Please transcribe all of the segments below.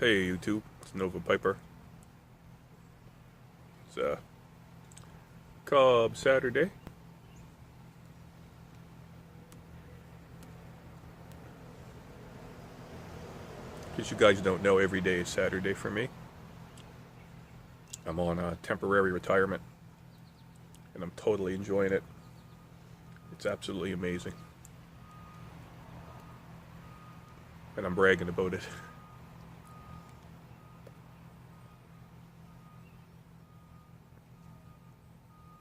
Hey YouTube, it's Nova Piper. It's Cobb Saturday. In case you guys don't know, every day is Saturday for me. I'm on a temporary retirement and I'm totally enjoying it. It's absolutely amazing. And I'm bragging about it.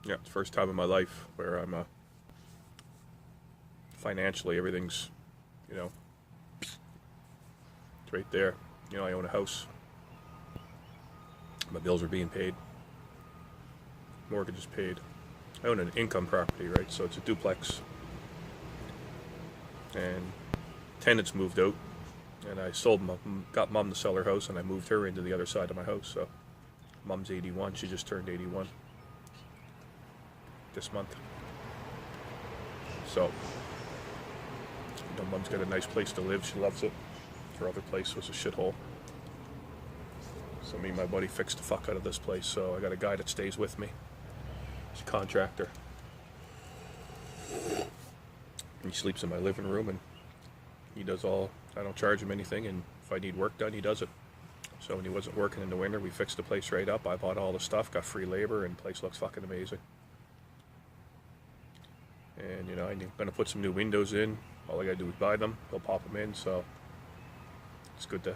Yeah, it's the first time in my life where I'm financially everything's, it's right there. I own a house. My bills are being paid. Mortgage is paid. I own an income property, right? So it's a duplex. And tenants moved out. And I got Mom to sell her house, and I moved her into the other side of my house. So Mom's 81. She just turned 81 this month. So, Mom's got a nice place to live. She loves it. Her other place was a shithole. So me and my buddy fixed the fuck out of this place. So I got a guy that stays with me. He's a contractor. He sleeps in my living room, and he does all. I don't charge him anything, and if I need work done, he does it. So when he wasn't working in the winter, we fixed the place right up. I bought all the stuff, got free labor, and the place looks fucking amazing. And I'm gonna put some new windows in. All I gotta do is buy them. He'll pop them in. So it's good to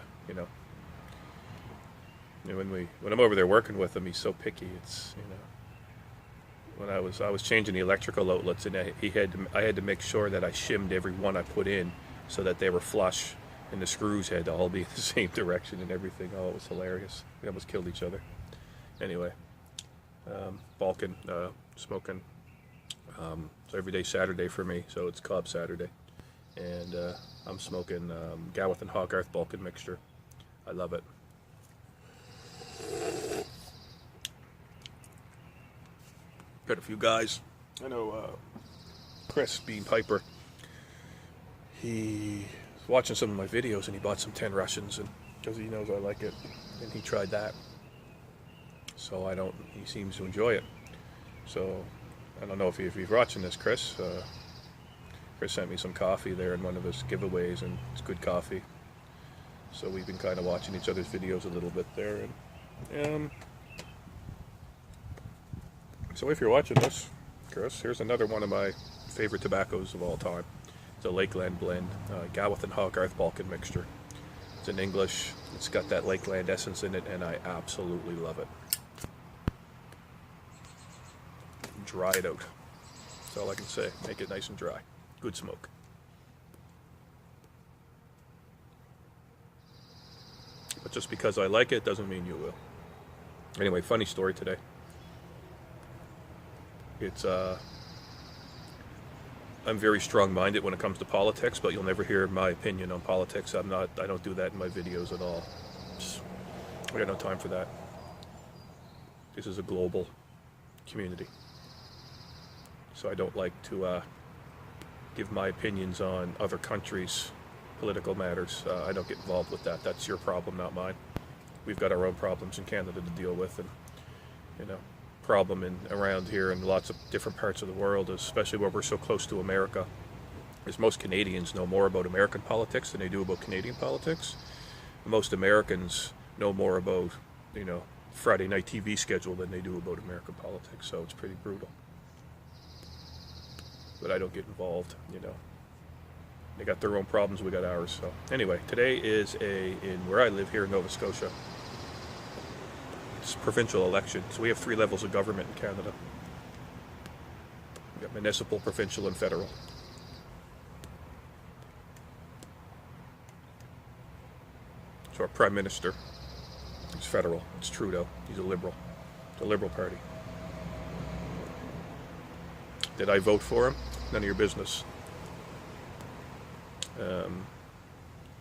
when I'm over there working with him, he's so picky. It's when I was changing the electrical outlets, and I had to make sure that I shimmed every one I put in so that they were flush, and the screws had to all be in the same direction and everything. Oh, it was hilarious. We almost killed each other. Anyway, Balkan smoking. So every day Saturday for me, so it's Cobb Saturday, and I'm smoking Gawith and Hogarth Balkan mixture. I love it. Got a few guys. I know Chris Bean Piper. He was watching some of my videos and he bought some 10 Russians, and because he knows I like it, and he tried that. So he seems to enjoy it. So I don't know if you're watching this, Chris. Chris sent me some coffee there in one of his giveaways, and it's good coffee. So we've been kind of watching each other's videos a little bit there. And so if you're watching this, Chris, here's another one of my favorite tobaccos of all time. It's a Lakeland blend, Gawith and Hogarth Balkan mixture. It's in English. It's got that Lakeland essence in it, and I absolutely love it. Dry it out. That's all I can say. Make it nice and dry. Good smoke. But just because I like it doesn't mean you will. Anyway, funny story today. It's I'm very strong-minded when it comes to politics, but you'll never hear my opinion on politics. I don't do that in my videos at all. I got no time for that. This is a global community. So I don't like to give my opinions on other countries' political matters. I don't get involved with that. That's your problem, not mine. We've got our own problems in Canada to deal with, and problem around here in lots of different parts of the world, especially where we're so close to America, is most Canadians know more about American politics than they do about Canadian politics. Most Americans know more about Friday night TV schedule than they do about American politics. So it's pretty brutal. But I don't get involved, They got their own problems, we got ours. So anyway, today is in where I live here in Nova Scotia. It's provincial election. So we have 3 levels of government in Canada. We got municipal, provincial, and federal. So our Prime Minister is federal. It's Trudeau. He's a Liberal. The Liberal Party. Did I vote for him? None of your business.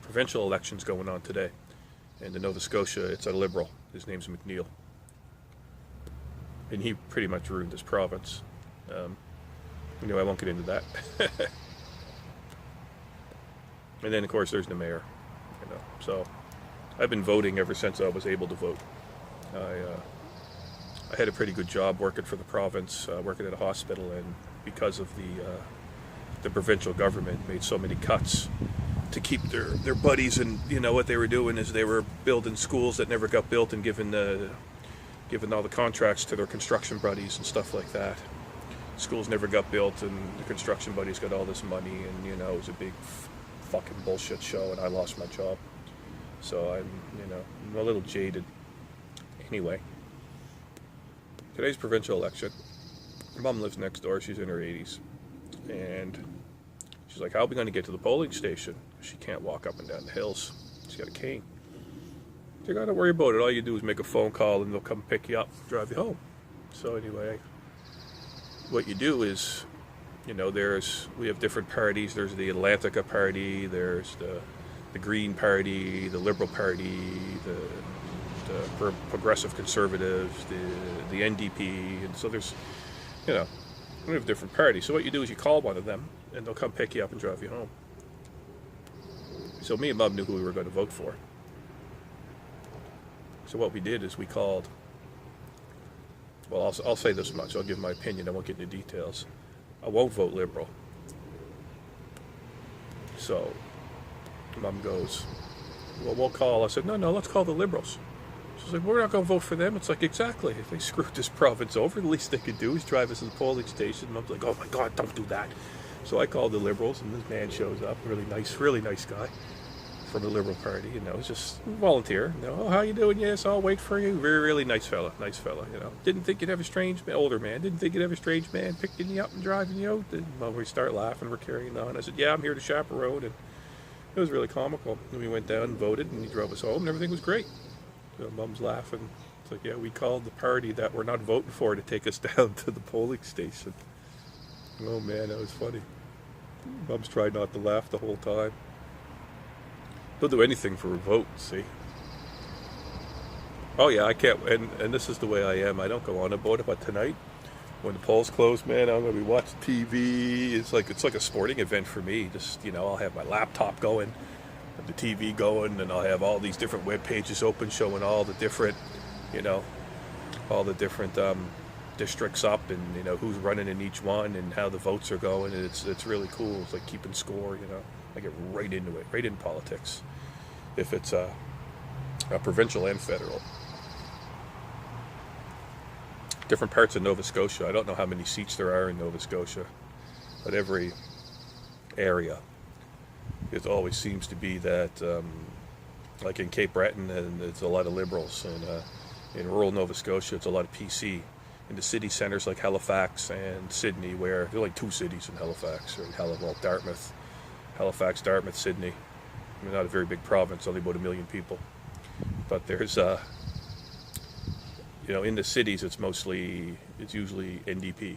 Provincial elections going on today. And in Nova Scotia, it's a Liberal. His name's McNeil. And he pretty much ruined this province. I won't get into that. And then, of course, there's the mayor. So I've been voting ever since I was able to vote. I had a pretty good job working for the province, working at a hospital, and because of the provincial government made so many cuts to keep their buddies, and what they were doing is they were building schools that never got built and giving all the contracts to their construction buddies and stuff like that. Schools never got built, and the construction buddies got all this money, and it was a big fucking bullshit show, and I lost my job. So I'm a little jaded. Anyway, today's provincial election. My mom lives next door. She's in her 80s, and she's like, "How are we going to get to the polling station? She can't walk up and down the hills. She's got a cane." You got to worry about it. All you do is make a phone call, and they'll come pick you up, drive you home. So anyway, what you do is, we have different parties. There's the Atlantica Party. There's the Green Party, the Liberal Party, the Progressive Conservatives, the NDP, and so there's, we have different parties. So what you do is you call one of them, and they'll come pick you up and drive you home. So me and Mom knew who we were going to vote for. So what we did is we called. Well, I'll say this much. I'll give my opinion. I won't get into details. I won't vote Liberal. So Mom goes, "Well, we'll call." I said, no, let's call the Liberals. She's like, "We're not going to vote for them." It's like, exactly. If they screwed this province over, the least they could do is drive us to the polling station. Mom's like, "Oh my God, don't do that." So I called the Liberals, and this man shows up, really nice guy from the Liberal Party. It's just volunteer. "Oh, how you doing?" "Yes, I'll wait for you." Really nice fella. Didn't think you'd have a strange man, older man. Didn't think you'd have a strange man picking you up and driving you out. And well, we start laughing. We're carrying on. I said, "Yeah, I'm here to chaperone," and it was really comical. And we went down and voted, and he drove us home, and everything was great. So Mom's laughing. It's like, yeah, we called the party that we're not voting for to take us down to the polling station. Oh man, that was funny. Mom's tried not to laugh the whole time. They'll do anything for a vote, see? Oh yeah, I can't, and this is the way I am. I don't go on about it, but tonight, when the polls close, man, I'm going to be watching TV. It's like a sporting event for me. Just, I'll have my laptop going, the TV going, and I'll have all these different web pages open showing all the different, districts up, and who's running in each one and how the votes are going. And it's really cool. It's like keeping score. I get right into it, right into politics. If it's a provincial and federal. Different parts of Nova Scotia. I don't know how many seats there are in Nova Scotia, but every area, it always seems to be that, like in Cape Breton, and it's a lot of Liberals, and in rural Nova Scotia, it's a lot of PC. In the city centres like Halifax and Sydney, where there are like two cities in Halifax, or Dartmouth. Halifax, Dartmouth, Sydney. Not a very big province, only about 1 million people. But there's, in the cities, it's usually NDP.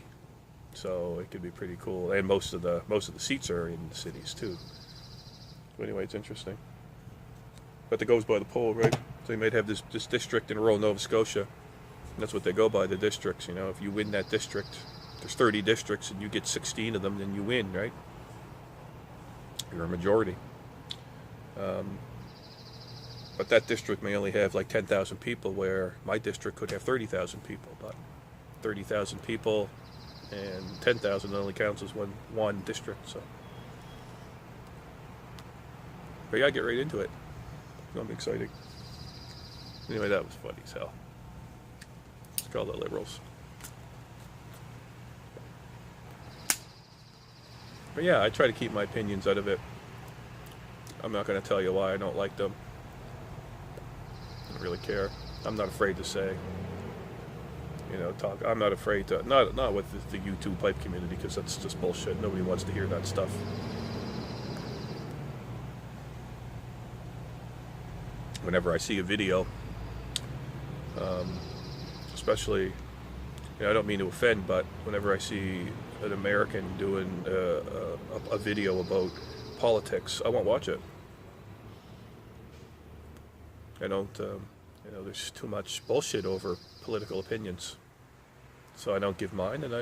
So it could be pretty cool. And most of the seats are in the cities too. So anyway, it's interesting. But it goes by the poll, right? So you might have this district in rural Nova Scotia. And that's what they go by, the districts. If you win that district, there's 30 districts and you get 16 of them, then you win, right? You're a majority. But that district may only have like 10,000 people, where my district could have 30,000 people. But 30,000 people and 10,000 only counts as one district. So, but yeah, I get right into it. It's gonna be exciting. Anyway, that was funny as hell. Let's call the Liberals. But yeah, I try to keep my opinions out of it. I'm not going to tell you why I don't like them. I don't really care. I'm not afraid to say. Talk. I'm not afraid to, not with the YouTube pipe community, because that's just bullshit. Nobody wants to hear that stuff. Whenever I see a video, especially, I don't mean to offend, but whenever I see an American doing a video about politics, I won't watch it. I don't, there's too much bullshit over political opinions. So I don't give mine, and I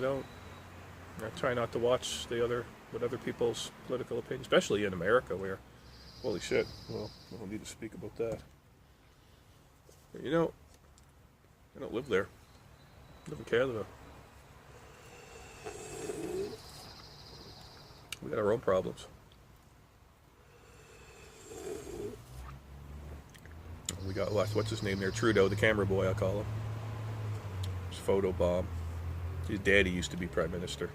try not to watch what other people's political opinions, especially in America, where, holy shit, well, I don't need to speak about that. You know, I don't live there. I live in Canada. We got our own problems. We got what's his name there? Trudeau, the camera boy, I call him. His photo bomb. His daddy used to be prime minister.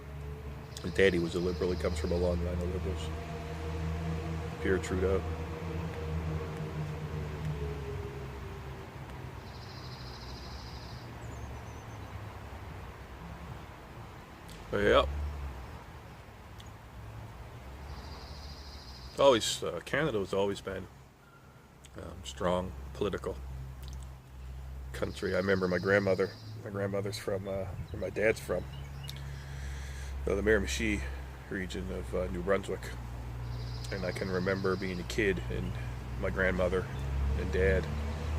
His daddy was a liberal. He comes from a long line of liberals. Pierre Trudeau. But yeah. Always, Canada has always been strong political country. I remember my grandmother's from, where my dad's from, the Miramichi region of New Brunswick. And I can remember being a kid and my grandmother and dad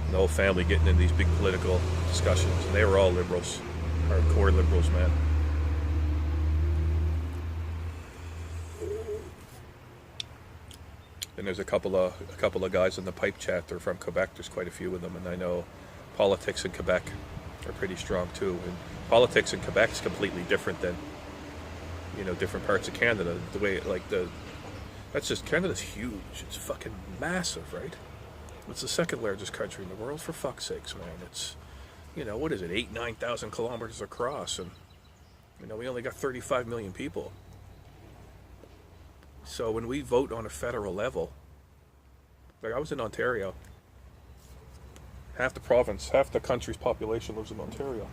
and the whole family getting in these big political discussions. And they were all liberals, hardcore liberals, man. And there's a couple of guys in the pipe chat. They're from Quebec. There's quite a few of them, and I know politics in Quebec are pretty strong too. And politics in Quebec is completely different than, different parts of Canada. The way that's just, Canada's huge. It's fucking massive, right? It's the second largest country in the world, for fuck's sakes, man. It's, what is it, 9,000 kilometers across, and we only got 35 million people. So when we vote on a federal level, like I was in Ontario, half the country's population lives in Ontario.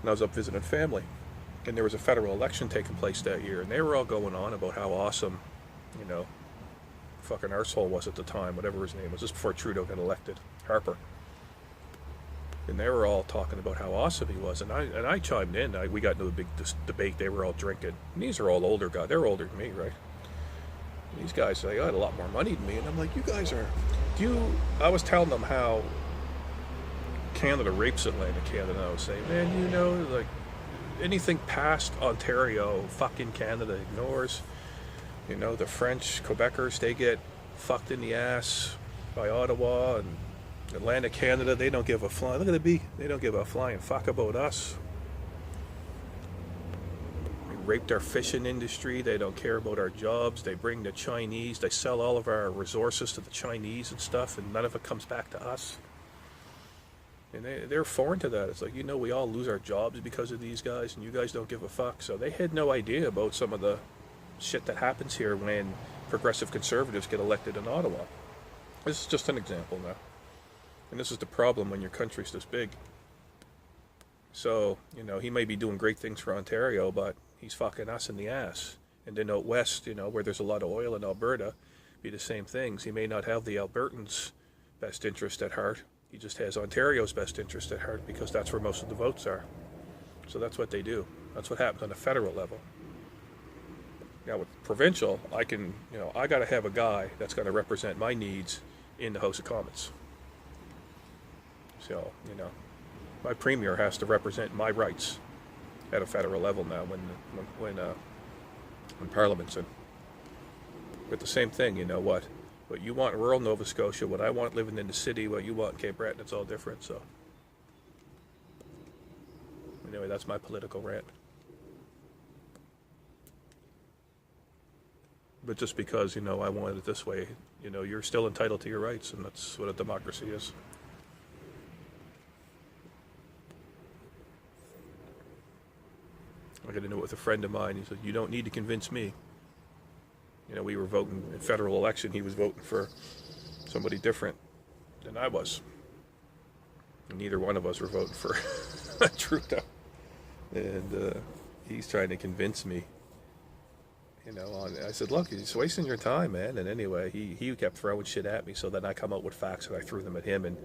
And I was up visiting family, and there was a federal election taking place that year, and they were all going on about how awesome, fucking arsehole was at the time, whatever his name was, just before Trudeau got elected, Harper. And they were all talking about how awesome he was, and I chimed in. We got into a big debate. They were all drinking. And these are all older guys. They're older than me, right? And these guys, they had a lot more money than me, and I'm like, you guys are. I was telling them how Canada rapes Atlantic Canada. And I was saying, man, like anything past Ontario, fucking Canada ignores. The French, Quebecers, they get fucked in the ass by Ottawa, and Atlantic Canada, they don't give a flying. Look at the bee. They don't give a flying fuck about us. We raped our fishing industry. They don't care about our jobs. They bring the Chinese. They sell all of our resources to the Chinese and stuff, and none of it comes back to us. And they're foreign to that. It's like, we all lose our jobs because of these guys, and you guys don't give a fuck. So they had no idea about some of the shit that happens here when progressive conservatives get elected in Ottawa. This is just an example now. And this is the problem when your country's this big. So, he may be doing great things for Ontario, but he's fucking us in the ass. And then out west, where there's a lot of oil in Alberta, be the same things. He may not have the Albertans' best interest at heart. He just has Ontario's best interest at heart because that's where most of the votes are. So that's what they do. That's what happens on a federal level. Now with provincial, I got to have a guy that's going to represent my needs in the House of Commons. So, my premier has to represent my rights at a federal level now when Parliament's in. But the same thing, what you want in rural Nova Scotia, what I want living in the city, what you want in Cape Breton, it's all different, so. Anyway, that's my political rant. But just because, I wanted it this way, you're still entitled to your rights, and that's what a democracy is. I got into it with a friend of mine. He said, you don't need to convince me. We were voting in federal election. He was voting for somebody different than I was. And neither one of us were voting for Trudeau. And he's trying to convince me. I said, look, you're just wasting your time, man. And anyway, he kept throwing shit at me. So then I come up with facts and I threw them at him. And,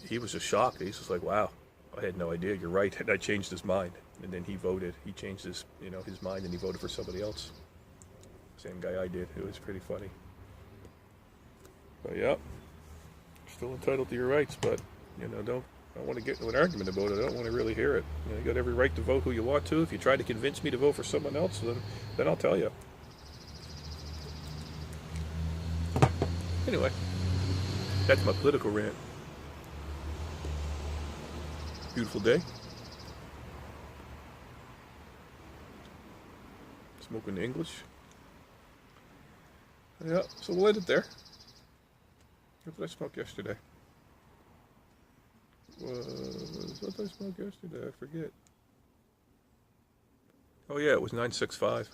he was just shocked. He's just like, wow, I had no idea. You're right. And I changed his mind. And then he voted. He changed his mind, and he voted for somebody else. Same guy I did. It was pretty funny. But yeah, still entitled to your rights, but don't want to get into an argument about it. I don't want to really hear it. You got every right to vote who you want to. If you try to convince me to vote for someone else, then I'll tell you. That's my political rant. Beautiful day. Smoking English. Yeah, so we'll end it there. What did I smoke yesterday? What did I smoke yesterday? I forget. Oh yeah, it was 965.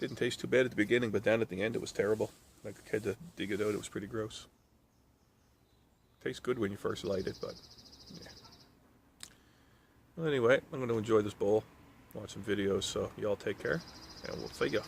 Didn't taste too bad at the beginning, but down at the end it was terrible. Like I had to dig it out. It was pretty gross. Tastes good when you first light it, but yeah. Well, anyway, I'm going to enjoy this bowl, watch some videos, so y'all take care, and we'll see ya.